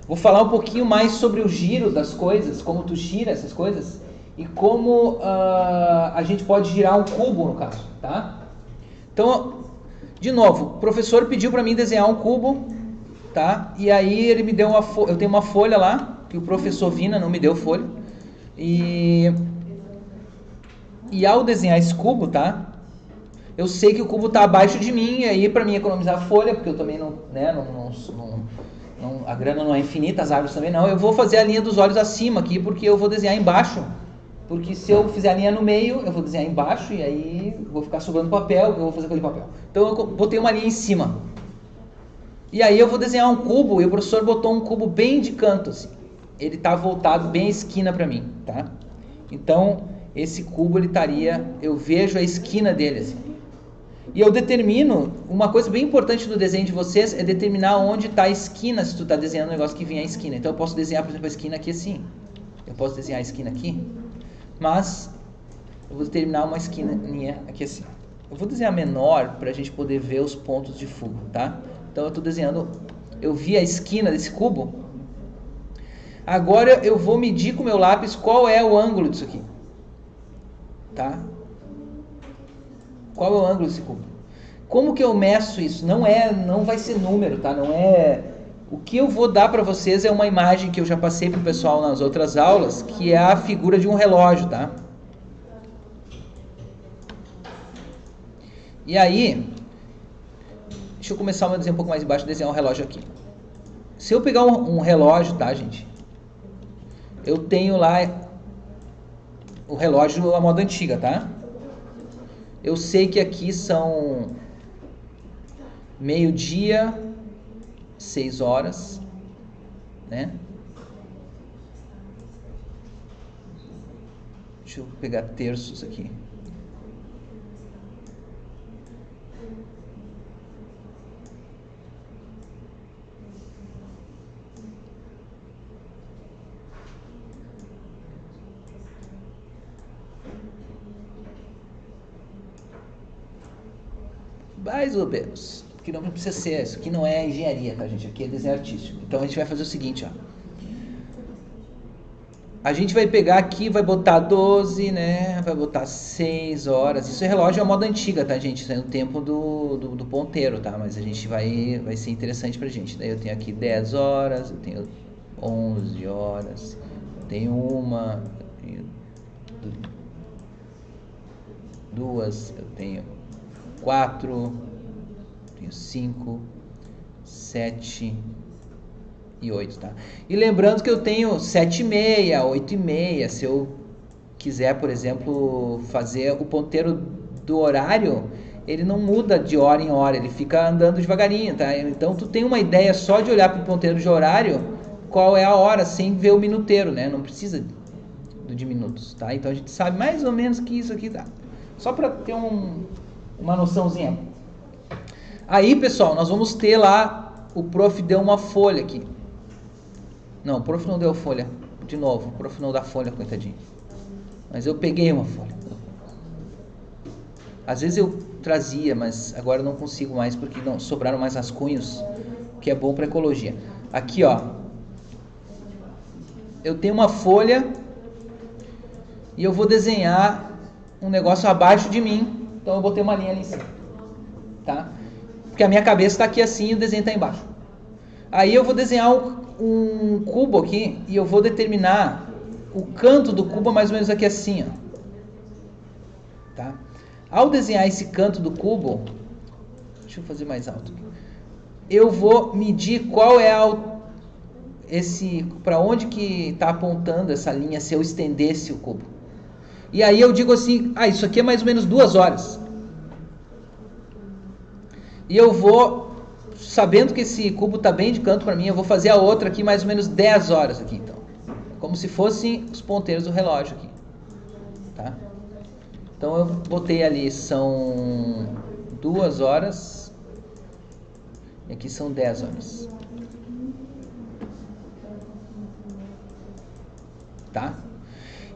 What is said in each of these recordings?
Vou falar um pouquinho mais sobre o giro das coisas, como tu gira essas coisas e como a gente pode girar um cubo no caso, tá? Então, de novo, o professor pediu para mim desenhar um cubo, tá? E aí ele me deu eu tenho uma folha lá, que o professor Vina não me deu folha. E ao desenhar esse cubo, tá? Eu sei que o cubo está abaixo de mim, e aí para mim economizar folha, porque eu também não, né, a grana não é infinita, as árvores também não, eu vou fazer a linha dos olhos acima aqui, porque eu vou desenhar embaixo. Porque se eu fizer a linha no meio, eu vou desenhar embaixo e aí vou ficar sobrando papel, eu vou fazer com aquele papel. Então eu botei uma linha em cima. E aí eu vou desenhar um cubo, e o professor botou um cubo bem de canto, assim. Ele está voltado bem à esquina para mim, tá? Então, esse cubo, ele estaria, eu vejo a esquina dele, assim. E eu determino, uma coisa bem importante do desenho de vocês é determinar onde está a esquina, se tu está desenhando um negócio que vem a esquina. Então eu posso desenhar, por exemplo, a esquina aqui assim. Eu posso desenhar a esquina aqui, mas eu vou determinar uma esquininha aqui assim. Eu vou desenhar menor para a gente poder ver os pontos de fuga, tá? Então eu estou desenhando, eu vi a esquina desse cubo. Agora eu vou medir com o meu lápis qual é o ângulo disso aqui, tá? Qual é o ângulo desse cubo? Como que eu meço isso? Não vai ser número, tá? Não é... O que eu vou dar para vocês é uma imagem que eu já passei pro pessoal nas outras aulas, que é a figura de um relógio, tá? E aí, deixa eu começar a desenhar um pouco mais embaixo, desenhar um relógio aqui. Se eu pegar um relógio, tá, gente? Eu tenho lá o relógio à moda antiga, tá? Eu sei que aqui são meio-dia, 6 horas, né? Deixa eu pegar terços aqui. Mais ou menos. Que não precisa ser, isso aqui não é engenharia, tá, gente? Aqui é desenho artístico. Então a gente vai fazer o seguinte, ó. A gente vai pegar aqui, vai botar 12, né? Vai botar 6 horas. Isso é relógio à moda antiga, tá, gente? Isso é o tempo do ponteiro, tá? Mas a gente vai ser interessante pra gente. Daí eu tenho aqui 10 horas, eu tenho 11 horas, eu tenho uma, eu tenho duas, eu tenho 4, tenho 5, 7 e 8, tá? E lembrando que eu tenho 7h30, 8h30, se eu quiser, por exemplo, fazer o ponteiro do horário, ele não muda de hora em hora, ele fica andando devagarinho, tá? Então tu tem uma ideia só de olhar para o ponteiro de horário, qual é a hora, sem ver o minuteiro, né? Não precisa de minutos, tá? Então a gente sabe mais ou menos que isso aqui dá. Só para ter uma noçãozinha. Aí, pessoal, nós vamos ter lá, o prof deu uma folha aqui. Não, o prof não deu folha. De novo, o prof não dá folha, coitadinho. Mas eu peguei uma folha. Às vezes eu trazia, mas agora eu não consigo mais, porque não sobraram mais rascunhos, que é bom para ecologia. Aqui, ó. Eu tenho uma folha e eu vou desenhar um negócio abaixo de mim. Então eu botei uma linha ali em cima, tá? Porque a minha cabeça está aqui assim e o desenho está embaixo. Aí eu vou desenhar um cubo aqui e eu vou determinar o canto do cubo mais ou menos aqui assim, ó. Tá? Ao desenhar esse canto do cubo, deixa eu fazer mais alto aqui. Eu vou medir qual é para onde que está apontando essa linha se eu estendesse o cubo. E aí eu digo assim, isso aqui é mais ou menos 2 horas. E eu vou, sabendo que esse cubo está bem de canto para mim, eu vou fazer a outra aqui mais ou menos 10 horas aqui, então. Como se fossem os ponteiros do relógio aqui. Tá? Então eu botei ali, são 2 horas. E aqui são 10 horas. Tá?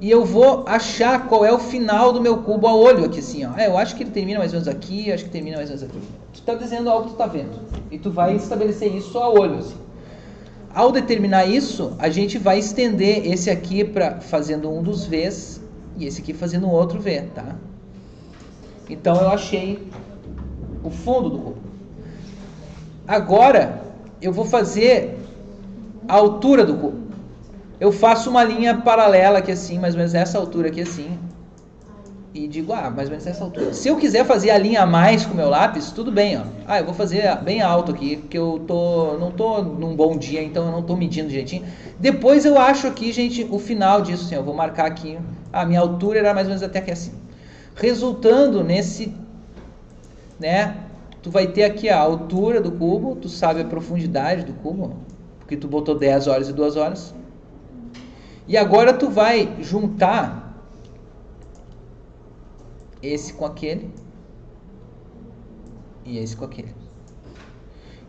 E eu vou achar qual é o final do meu cubo a olho aqui assim, ó. Eu acho que ele termina mais ou menos aqui, eu acho que termina mais ou menos aqui. Tu tá desenhando algo que tu tá vendo. E tu vai estabelecer isso a olho, assim. Ao determinar isso, a gente vai estender esse aqui fazendo um dos V's e esse aqui fazendo um outro V, tá? Então eu achei o fundo do cubo. Agora eu vou fazer a altura do cubo. Eu faço uma linha paralela aqui assim, mais ou menos essa altura aqui assim. E digo, mais ou menos essa altura. Se eu quiser fazer a linha a mais com o meu lápis, tudo bem, ó. Eu vou fazer bem alto aqui, porque eu não tô num bom dia, então eu não tô medindo direitinho. Depois eu acho aqui, gente, o final disso, assim, eu vou marcar aqui. A minha altura era mais ou menos até aqui assim. Resultando nesse, né, tu vai ter aqui a altura do cubo, tu sabe a profundidade do cubo, porque tu botou 10 horas e 2 horas. E agora tu vai juntar esse com aquele e esse com aquele.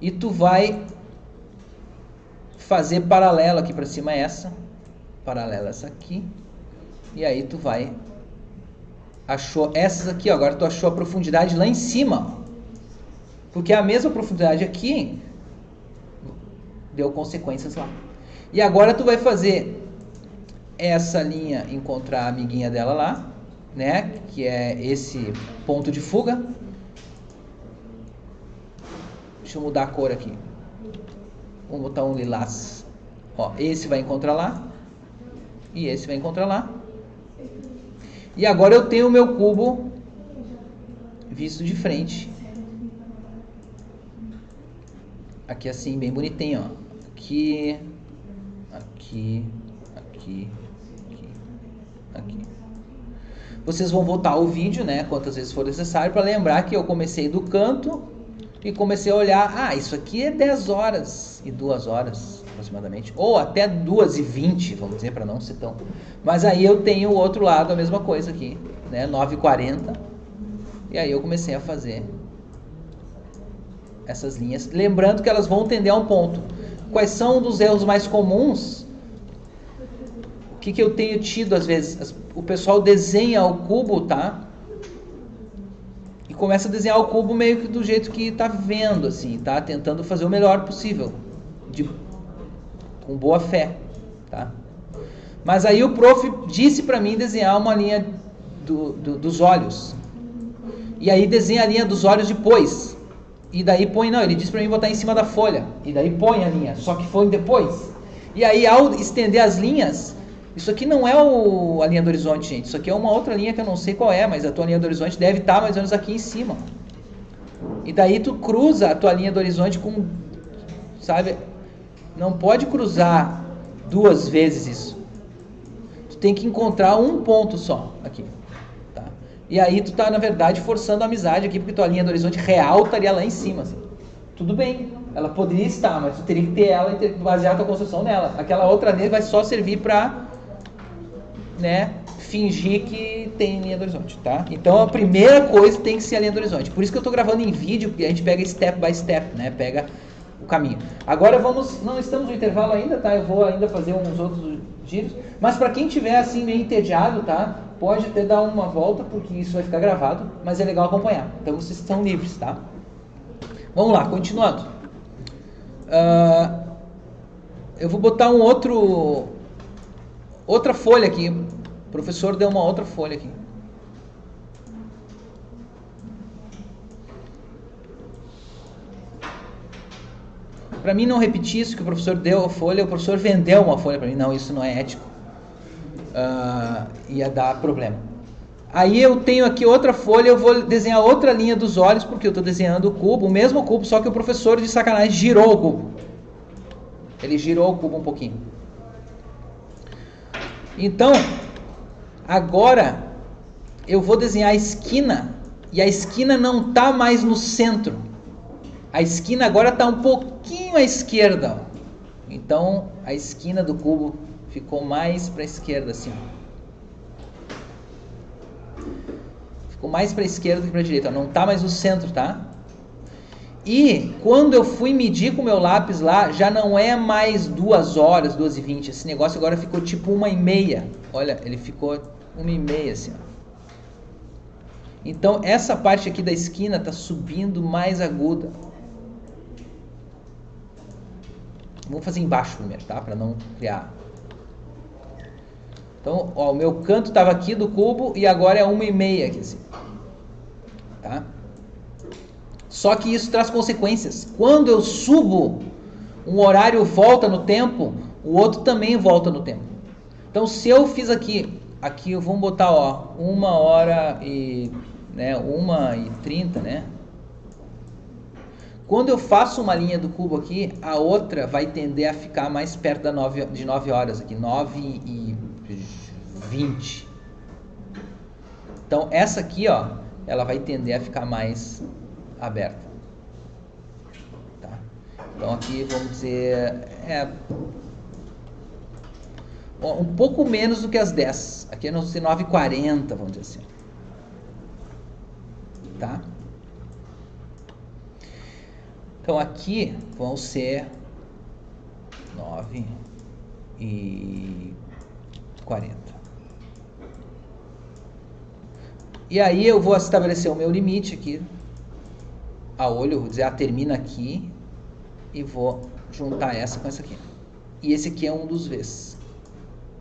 E tu vai fazer paralelo aqui para cima essa, paralela essa aqui. E aí tu vai achou essas aqui, ó, agora tu achou a profundidade lá em cima. Porque a mesma profundidade aqui deu consequências lá. E agora tu vai fazer essa linha encontrar a amiguinha dela lá, né, que é esse ponto de fuga. Deixa eu mudar a cor aqui. Vamos botar um lilás. Ó, esse vai encontrar lá e esse vai encontrar lá. E agora eu tenho o meu cubo visto de frente. Aqui assim, bem bonitinho, ó. Aqui, aqui, aqui, aqui, aqui. Vocês vão voltar ao vídeo, né, quantas vezes for necessário, para lembrar que eu comecei do canto e comecei a olhar, isso aqui é 10 horas e 2 horas aproximadamente, ou até 2h20, vamos dizer, para não ser tão... Mas aí eu tenho o outro lado, a mesma coisa aqui, né, 9h40, e aí eu comecei a fazer essas linhas, lembrando que elas vão tender a um ponto. Quais são dos erros mais comuns? O que eu tenho tido às vezes? O pessoal desenha o cubo, tá? E começa a desenhar o cubo meio que do jeito que tá vendo, assim, tá? Tentando fazer o melhor possível, com boa fé, tá? Mas aí o prof disse pra mim desenhar uma linha dos olhos. E aí desenha a linha dos olhos depois. E daí põe, ele disse pra mim botar em cima da folha. E daí põe a linha, só que foi depois. E aí ao estender as linhas, isso aqui não é a linha do horizonte, gente. Isso aqui é uma outra linha que eu não sei qual é, mas a tua linha do horizonte deve estar mais ou menos aqui em cima. E daí tu cruza a tua linha do horizonte com, sabe? Não pode cruzar 2 vezes isso. Tu tem que encontrar um ponto só aqui. E aí tu tá, na verdade, forçando a amizade aqui, porque tua linha do horizonte real estaria lá em cima, assim. Tudo bem, ela poderia estar, mas tu teria que ter ela e ter que basear a tua construção nela. Aquela outra linha vai só servir pra, né, fingir que tem linha do horizonte, tá? Então a primeira coisa tem que ser a linha do horizonte. Por isso que eu tô gravando em vídeo, porque a gente pega step by step, né, pega o caminho. Agora não estamos no intervalo ainda, tá? Eu vou ainda fazer uns outros giros, mas para quem tiver assim meio entediado, tá? Pode até dar uma volta, porque isso vai ficar gravado, mas é legal acompanhar. Então vocês estão livres, tá? Vamos lá, continuando. Eu vou botar outra folha aqui. O professor deu uma outra folha aqui. Para mim não repetir isso que o professor deu a folha, o professor vendeu uma folha para mim. Não, isso não é ético. Ia dar problema. Aí eu tenho aqui outra folha, eu vou desenhar outra linha dos olhos, porque eu estou desenhando o cubo, o mesmo cubo, só que o professor de sacanagem girou o cubo. Ele girou o cubo um pouquinho. Então, agora eu vou desenhar a esquina, e a esquina não está mais no centro. A esquina agora está um pouquinho à esquerda. Então, a esquina do cubo ficou mais para a esquerda, assim. Ficou mais para a esquerda do que para a direita. Não está mais no centro, tá? E quando eu fui medir com o meu lápis lá, já não é mais 2 horas, 2h20. Esse negócio agora ficou tipo 1h30. Olha, ele ficou 1h30, assim, ó. Então, essa parte aqui da esquina está subindo mais aguda. Vamos fazer embaixo primeiro, tá? Para não criar. Então, ó, o meu canto estava aqui do cubo e agora é 1,5 aqui assim. Tá? Só que isso traz consequências. Quando eu subo, um horário volta no tempo, o outro também volta no tempo. Então, se eu fiz aqui vamos botar, ó, 1h e, né, 1h30, né? Quando eu faço uma linha do cubo aqui, a outra vai tender a ficar mais perto de 9 horas aqui, 9h20. Então, essa aqui, ó, ela vai tender a ficar mais aberta. Tá? Então, aqui, vamos dizer, um pouco menos do que as 10. Aqui é 9h40, vamos dizer assim. Tá? Então, aqui vão ser 9h40. E aí eu vou estabelecer o meu limite aqui. A olho, vou dizer, termina aqui. E vou juntar essa com essa aqui. E esse aqui é um dos V's.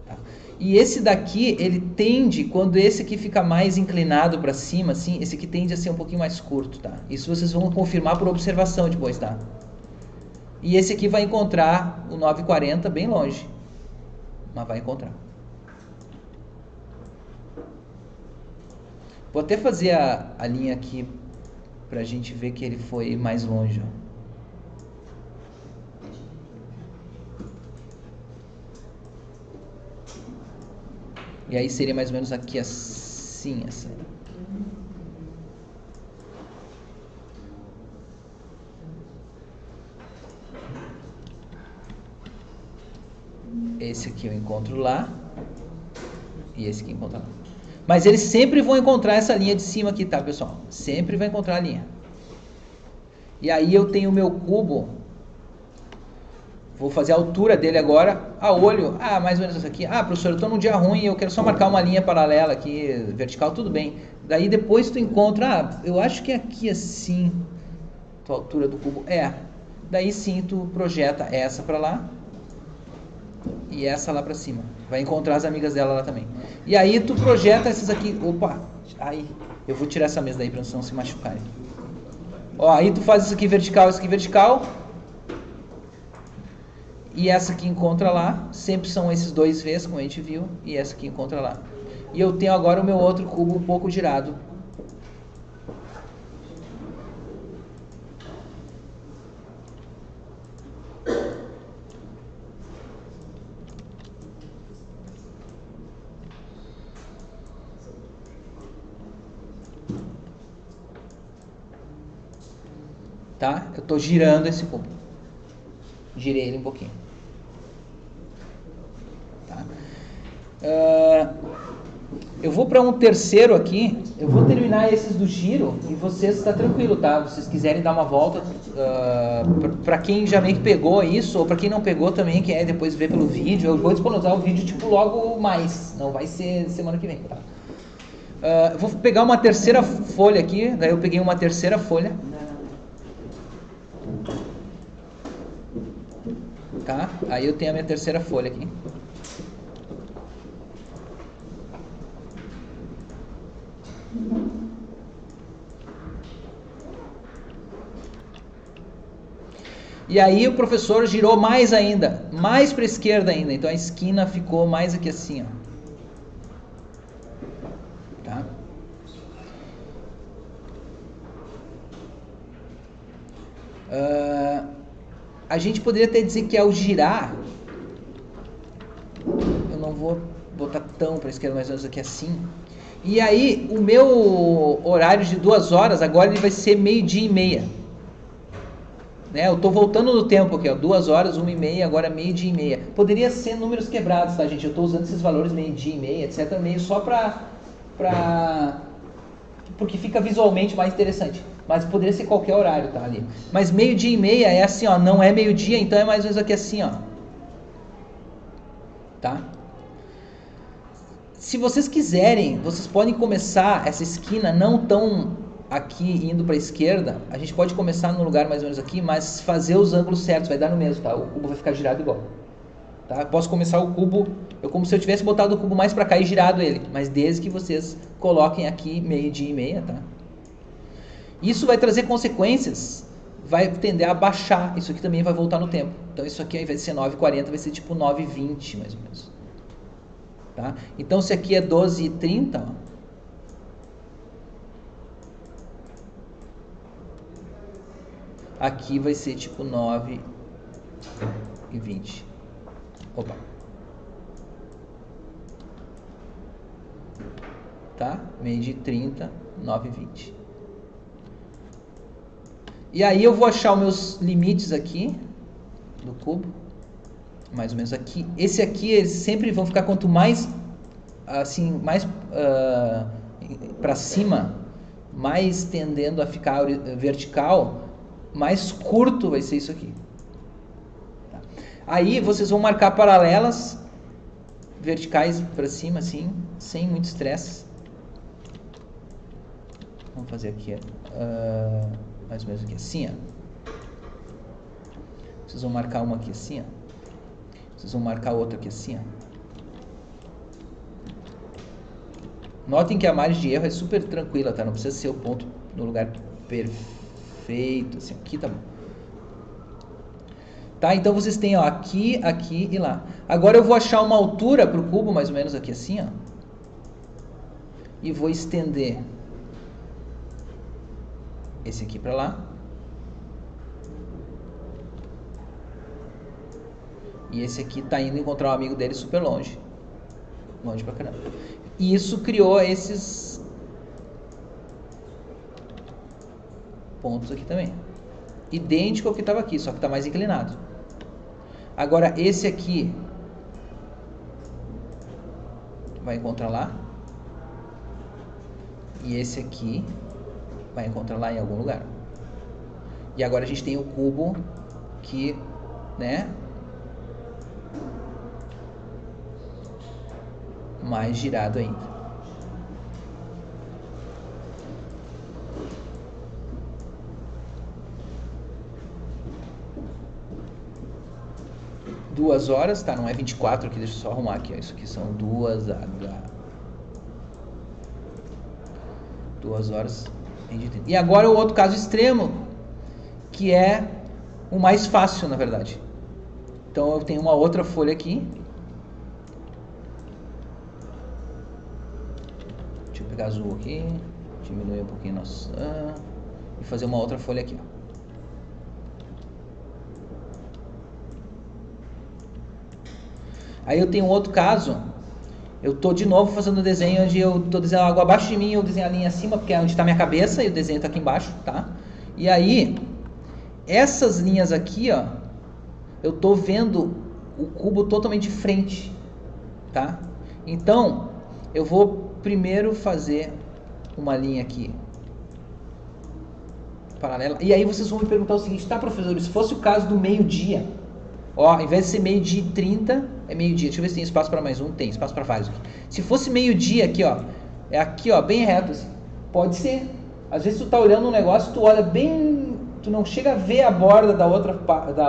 Tá? E esse daqui, ele tende, quando esse aqui fica mais inclinado para cima, assim, esse aqui tende a ser um pouquinho mais curto, tá? Isso vocês vão confirmar por observação depois, tá? E esse aqui vai encontrar o 9h40 bem longe. Mas vai encontrar. Vou até fazer a linha aqui pra gente ver que ele foi mais longe, ó. E aí seria mais ou menos aqui assim, essa. Esse aqui eu encontro lá. E esse aqui eu encontro lá. Mas eles sempre vão encontrar essa linha de cima aqui, tá, pessoal? Sempre vai encontrar a linha. E aí eu tenho o meu cubo. Vou fazer a altura dele agora a olho. Mais ou menos essa aqui. Professor, eu estou num dia ruim, eu quero só marcar uma linha paralela aqui, vertical, tudo bem. Daí depois tu encontra, eu acho que é aqui assim, tua altura do cubo. Daí sim tu projeta essa para lá e essa lá para cima. Vai encontrar as amigas dela lá também. E aí tu projeta essas aqui. Opa, aí eu vou tirar essa mesa daí para não se machucarem. Ó, aí tu faz isso aqui vertical, e essa aqui encontra lá, sempre são esses dois V's, como a gente viu, e essa aqui encontra lá. E eu tenho agora o meu outro cubo um pouco girado. Tá? Eu estou girando esse cubo. Girei ele um pouquinho. Tá? Eu vou para um terceiro aqui. Eu vou terminar esses do giro e vocês está tranquilo, tá? Vocês quiserem dar uma volta, para quem já meio que pegou isso, ou para quem não pegou também, quer depois ver pelo vídeo, eu vou disponibilizar o vídeo tipo logo mais. Não vai ser semana que vem, tá? Eu vou pegar uma terceira folha aqui. Daí eu peguei uma terceira folha. Tá? Aí eu tenho a minha terceira folha aqui. E aí o professor girou mais ainda, mais para a esquerda ainda. Então a esquina ficou mais aqui assim, ó. Tá? A gente poderia até dizer que ao girar, eu não vou botar tão para a esquerda, mais ou menos aqui assim. E aí o meu horário de 2 horas, agora ele vai ser 12h30. Né? Eu estou voltando no tempo aqui, ó, 2 horas, 1h30, agora 12h30. Poderia ser números quebrados, tá, gente? Eu estou usando esses valores 12h30, etc. Meio só porque fica visualmente mais interessante. Mas poderia ser qualquer horário, tá, ali. Mas 12h30 é assim, ó, não é meio-dia, então é mais ou menos aqui assim, ó. Tá? Se vocês quiserem, vocês podem começar essa esquina não tão aqui indo para a esquerda, a gente pode começar num lugar mais ou menos aqui, mas fazer os ângulos certos, vai dar no mesmo, tá? O cubo vai ficar girado igual. Tá? Posso começar o cubo, como se eu tivesse botado o cubo mais para cá e girado ele, mas desde que vocês coloquem aqui meio-dia e meia, tá? Isso vai trazer consequências, vai tender a baixar, isso aqui também vai voltar no tempo. Então isso aqui ao invés de ser 9h40 vai ser tipo 9h20 mais ou menos. Tá? Então se aqui é 12h30, ó, aqui vai ser tipo 9h20. Opa. Tá? Meio-dia e 30, 9h20. E aí eu vou achar os meus limites aqui do cubo, mais ou menos aqui. Esse aqui, eles sempre vão ficar quanto mais assim, mais para cima, mais tendendo a ficar vertical, mais curto vai ser isso aqui. Tá? Aí vocês vão marcar paralelas verticais para cima, assim, sem muito estresse. Vamos fazer aqui, mais ou menos aqui, assim, ó. Vocês vão marcar uma aqui assim, ó. Vocês vão marcar outra aqui assim, ó. Notem que a margem de erro é super tranquila, tá? Não precisa ser o ponto no lugar perfeito, assim, aqui tá bom. Tá? Então vocês têm, ó, aqui, aqui e lá. Agora eu vou achar uma altura pro cubo, mais ou menos aqui assim, ó. E vou estender esse aqui pra lá. E esse aqui tá indo encontrar um amigo dele super longe. Longe pra caramba. E isso criou esses pontos aqui também. Idêntico ao que estava aqui, só que tá mais inclinado. Agora esse aqui vai encontrar lá. E esse aqui vai encontrar lá em algum lugar. E agora a gente tem o cubo que, né, mais girado ainda. Duas horas, tá? Não é 24 aqui, deixa eu só arrumar aqui, ó. Isso aqui são 2 horas. E agora o outro caso extremo, que é o mais fácil, na verdade. Então eu tenho uma outra folha aqui. Deixa eu pegar azul aqui, diminuir um pouquinho nosso e fazer uma outra folha aqui, ó. Aí eu tenho um outro caso, eu tô de novo fazendo o desenho onde eu tô desenhando algo abaixo de mim, eu desenho a linha acima, porque é onde está minha cabeça, e o desenho tá aqui embaixo, tá? E aí, essas linhas aqui, ó, eu tô vendo o cubo totalmente de frente, tá? Então, eu vou primeiro fazer uma linha aqui paralela, e aí vocês vão me perguntar o seguinte: tá, professor, se fosse o caso do meio-dia, ó, ao invés de ser meio-dia e 30, é meio-dia. Deixa eu ver se tem espaço para mais um. Tem espaço para vários aqui. Se fosse meio-dia aqui, ó, é aqui, ó, bem reto assim. Pode ser. Às vezes tu tá olhando um negócio, tu olha bem, tu não chega a ver a borda da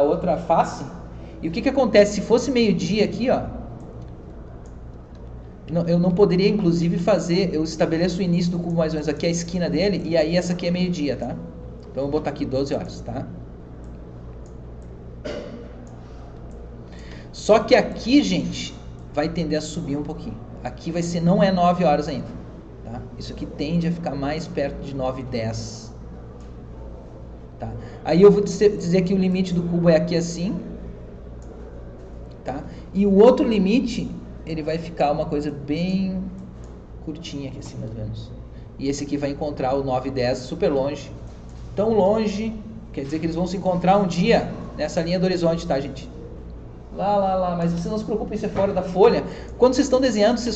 outra face. E o que acontece? Se fosse meio-dia aqui, ó, eu não poderia, inclusive, fazer, eu estabeleço o início do cubo mais ou menos aqui, a esquina dele, e aí essa aqui é meio-dia, tá? Então eu vou botar aqui 12 horas, tá? Só que aqui, gente, vai tender a subir um pouquinho. Aqui vai ser, não é 9 horas ainda, tá? Isso aqui tende a ficar mais perto de 9h10. Tá? Aí eu vou dizer que o limite do cubo é aqui assim, tá? E o outro limite, ele vai ficar uma coisa bem curtinha aqui assim, mais ou menos. E esse aqui vai encontrar o 9h10 super longe. Tão longe, quer dizer que eles vão se encontrar um dia nessa linha do horizonte, tá, gente? Lá, mas vocês não se preocupem, isso é fora da folha. Quando vocês estão desenhando, vocês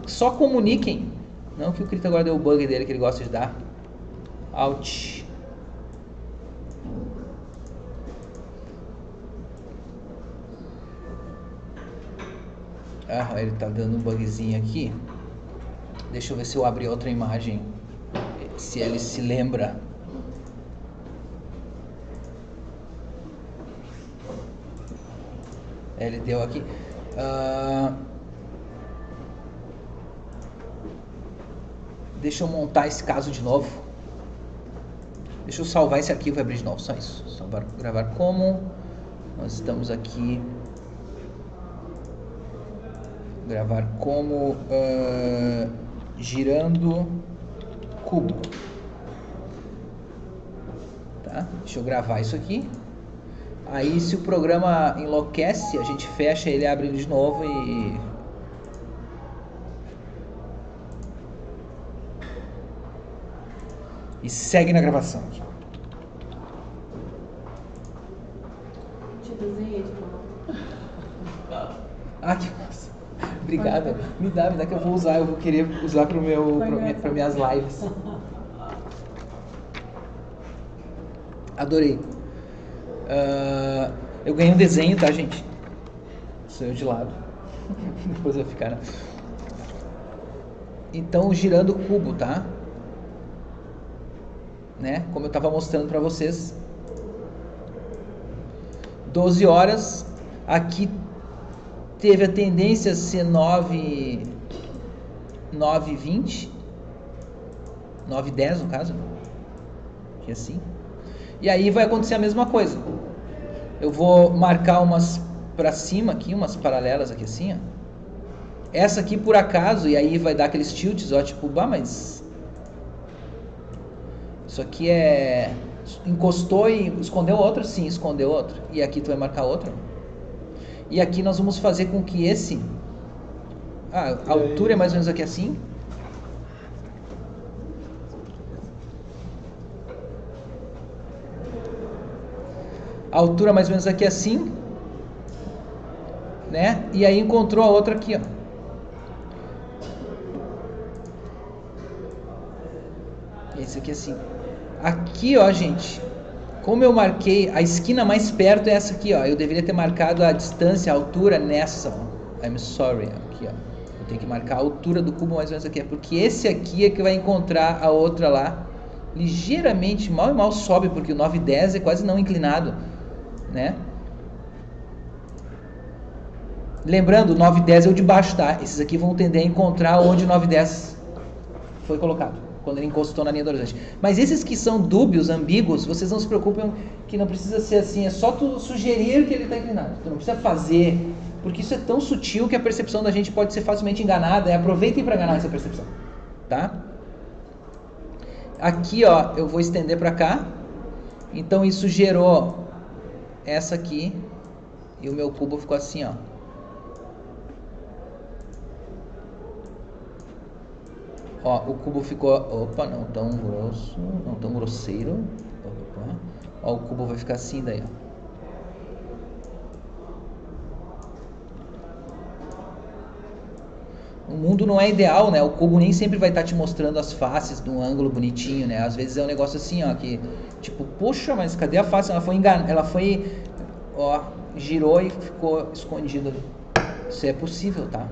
só comuniquem. Não que o Krita agora deu o bug dele que ele gosta de dar. Ouch. Ele tá dando um bugzinho aqui. Deixa eu ver se eu abrir outra imagem se ele se lembra. Ele deu aqui. Deixa eu montar esse caso de novo. Deixa eu salvar esse arquivo e abrir de novo. Só isso. Salvar, gravar como. Nós estamos aqui. Gravar como girando cubo. Tá? Deixa eu gravar isso aqui. Aí se o programa enlouquece, a gente fecha ele, abre ele de novo e segue na gravação. Te desenhei de novo. Ah, que massa. Obrigado. Me dá que eu vou usar. Eu vou querer usar para minhas lives. Adorei. Eu ganhei um desenho, tá, gente? Sou eu de lado. Depois vai ficar, né? Então, girando o cubo, tá? Né? Como eu estava mostrando para vocês. 12 horas. Aqui teve a tendência a ser 9:20. 9:10 no caso. Que é assim. E aí vai acontecer a mesma coisa. Eu vou marcar umas para cima aqui, umas paralelas aqui assim, ó. Essa aqui por acaso, e aí vai dar aqueles tilts, ó, tipo, mas isso aqui encostou e escondeu outro? Sim, escondeu outro. E aqui tu vai marcar outro. E aqui nós vamos fazer com que a altura é mais ou menos aqui assim. A altura mais ou menos aqui assim, né? E aí encontrou a outra aqui, ó. Esse aqui assim. Aqui, ó, gente, como eu marquei, a esquina mais perto é essa aqui, ó. Eu deveria ter marcado a distância, a altura nessa, ó. I'm sorry, aqui, ó. Eu tenho que marcar a altura do cubo mais ou menos aqui, porque esse aqui é que vai encontrar a outra lá, ligeiramente, mal e mal sobe, porque o 9:10 é quase não inclinado, né? Lembrando, o 9:10 é o de baixo, tá? Esses aqui vão tender a encontrar onde o 9:10 foi colocado, quando ele encostou na linha do horizonte. Mas esses que são dúbios, ambíguos, vocês não se preocupem, que não precisa ser assim, é só tu sugerir que ele está inclinado. Tu não precisa fazer, porque isso é tão sutil que a percepção da gente pode ser facilmente enganada. Aproveitem para enganar essa percepção, tá? Aqui, ó, eu vou estender para cá. Então isso gerou essa aqui e o meu cubo ficou assim, ó. Ó, o cubo ficou, opa, não tão grosso, não tão grosseiro. Opa. Ó, o cubo vai ficar assim daí, ó. O mundo não é ideal, né? O cubo nem sempre vai estar te mostrando as faces de um ângulo bonitinho, né? Às vezes é um negócio assim, ó, que tipo, poxa, mas cadê a face? Ela foi, ó, girou e ficou escondida ali. Isso é possível, tá?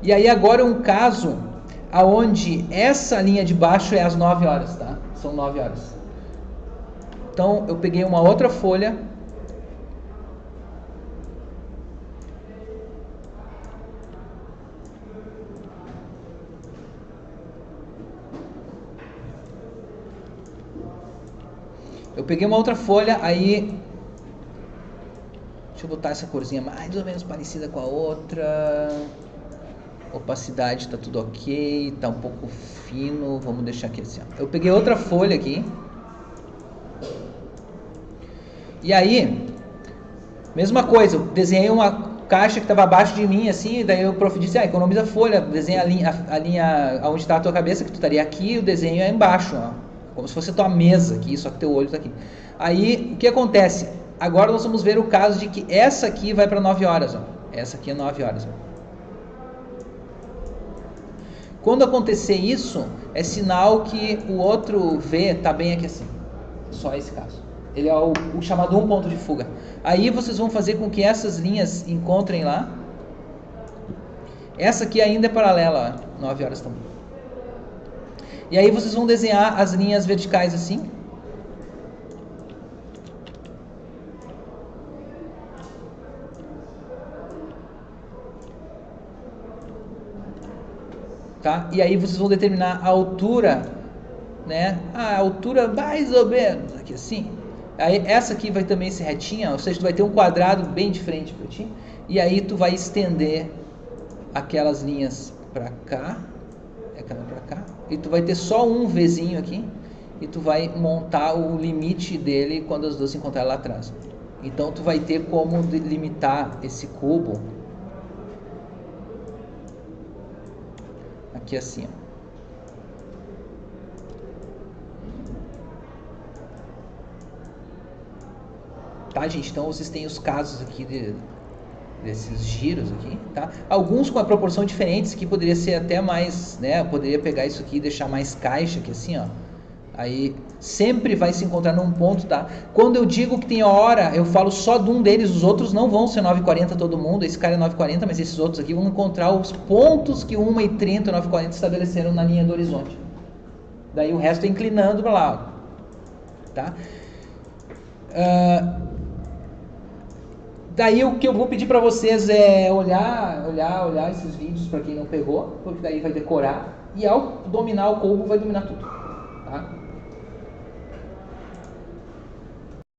E aí agora um caso aonde essa linha de baixo é às 9 horas, tá? São 9 horas. Então eu peguei uma outra folha. Eu peguei uma outra folha, aí deixa eu botar essa corzinha mais ou menos parecida com a outra. Opacidade está tudo ok, está um pouco fino, vamos deixar aqui assim, ó. Eu peguei outra folha aqui. E aí, mesma coisa, eu desenhei uma caixa que estava abaixo de mim, assim, e daí o prof disse, economiza a folha, desenha a linha onde está a tua cabeça, que tu estaria aqui, o desenho é embaixo, ó. Como se fosse a tua mesa aqui, só que teu olho está aqui. Aí, o que acontece? Agora nós vamos ver o caso de que essa aqui vai para 9 horas, ó. Essa aqui é 9 horas, ó. Quando acontecer isso, é sinal que o outro V está bem aqui assim. Só esse caso. Ele é o chamado um ponto de fuga. Aí vocês vão fazer com que essas linhas encontrem lá. Essa aqui ainda é paralela, ó. 9 horas também. E aí vocês vão desenhar as linhas verticais assim. Tá? E aí vocês vão determinar a altura, né? A altura mais ou menos aqui assim. Aí essa aqui vai também ser retinha, ou seja, tu vai ter um quadrado bem de frente para ti. E aí tu vai estender aquelas linhas para cá, aquela para cá, e tu vai ter só um Vzinho aqui, e tu vai montar o limite dele quando as duas se encontrarem lá atrás. Então tu vai ter como delimitar esse cubo aqui assim, ó. Tá, gente? Então vocês têm os casos aqui desses giros aqui, tá? Alguns com a proporção diferente, que poderia ser até mais, né? Eu poderia pegar isso aqui e deixar mais caixa aqui assim, ó. Aí sempre vai se encontrar num ponto, tá? Quando eu digo que tem hora, eu falo só de um deles, os outros não vão ser 9h40 todo mundo, esse cara é 9h40, mas esses outros aqui vão encontrar os pontos que 1h30 e 9h40 estabeleceram na linha do horizonte. Daí o resto é inclinando para lá, tá? Daí o que eu vou pedir para vocês é olhar esses vídeos para quem não pegou, porque daí vai decorar, e ao dominar o cubo vai dominar tudo.